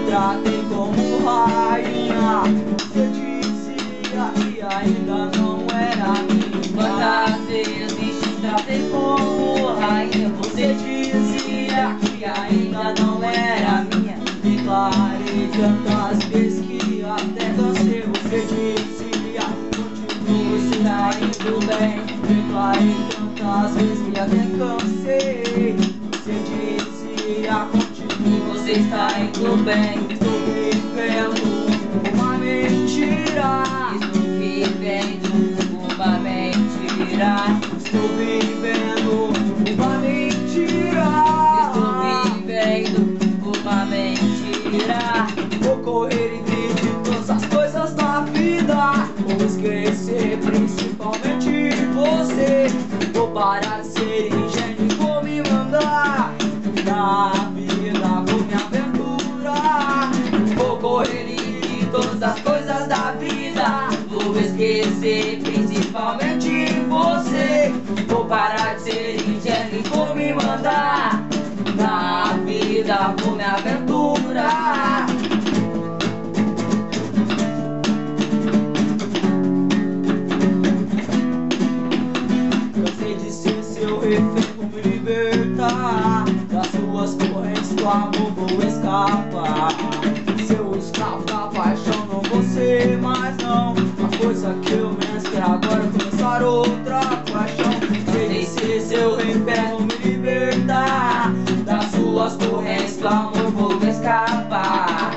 tratei como rainha. Você dizia que ainda não era minha. Quantas vezes te tratei como rainha? Você dizia que ainda não era minha. Declarei tantas vezes que até cansei. Você dizia, continua está indo bem. Declarei tantas vezes que até cansei. Você dizia, continua, Você está indo bem. estou vivendo uma mentira. Estou vivendo uma mentira. Estou vivendo uma mentira. Estou vivendo uma mentira. Vou correr e ver de todas as coisas da vida. Vou esquecer principalmente você. Vou parar de ser ingênuo e vou me mandar na vida, vou me aventurar. Vou correr e ver de todas as coisas da vida. Vou esquecer principalmente você. Vou parar de ser ingênuo e vou me mandar na vida, vou me aventurar. Cansei de ser seu refém, vou me libertar das suas correntes do amor, vou escapar. Seu escravo da paixão, não vou ser mais não. A coisa que eu menos quero agora é começar outra paixão. Cansei de ser seu refém, vou me libertar das suas correntes do amor, vou escapar.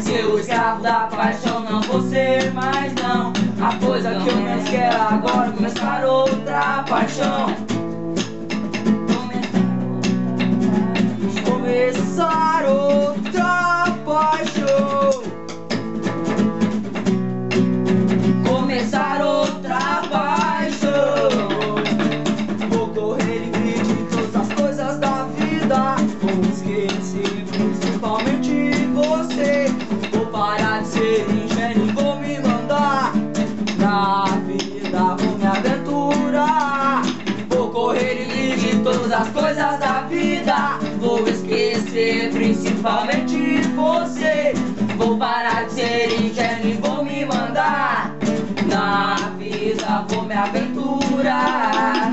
Seu escravo da paixão, não vou ser mais não. A coisa que eu menos quero agora é começar outra paixão. Começar outra paixão. Começar outra paixão. Vou correr e ver de todas as coisas da vida. Vou esquecer principalmente você. Vou parar de ser ingênuo e vou me mandar na vida, vou me aventurar. Vou correr e ver de todas as coisas da vida. Vou esquecer principalmente você. Vou parar de ser ingênuo e vou me mandar na vida, vou me aventurar.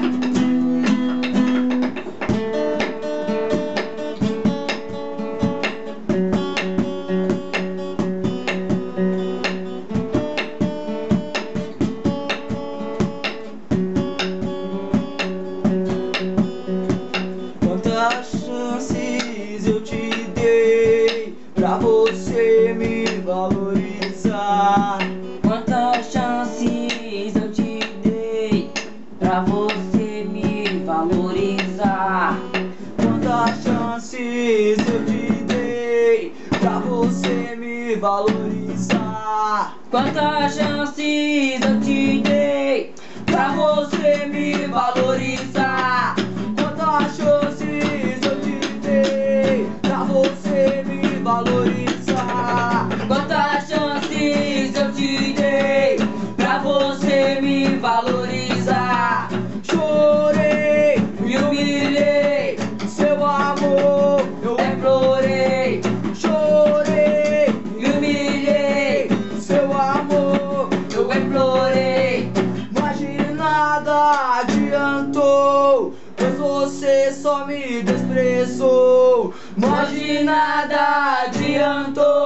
Quantas chances eu te dei pra você me valorizar? Quantas chances eu te dei pra você me valorizar? Quantas chances eu te dei pra você me valorizar? Quantas chances eu te dei pra você me valorizar? Quantas chances eu te dei pra você me valorizar? Quantas chances eu te dei pra você me valorizar? Chorei, me humilhei, seu amor eu implorei. Chorei, me humilhei, seu amor eu implorei. Mas de nada adiantou, pois você só me desprezou. Mas de nada adiantou,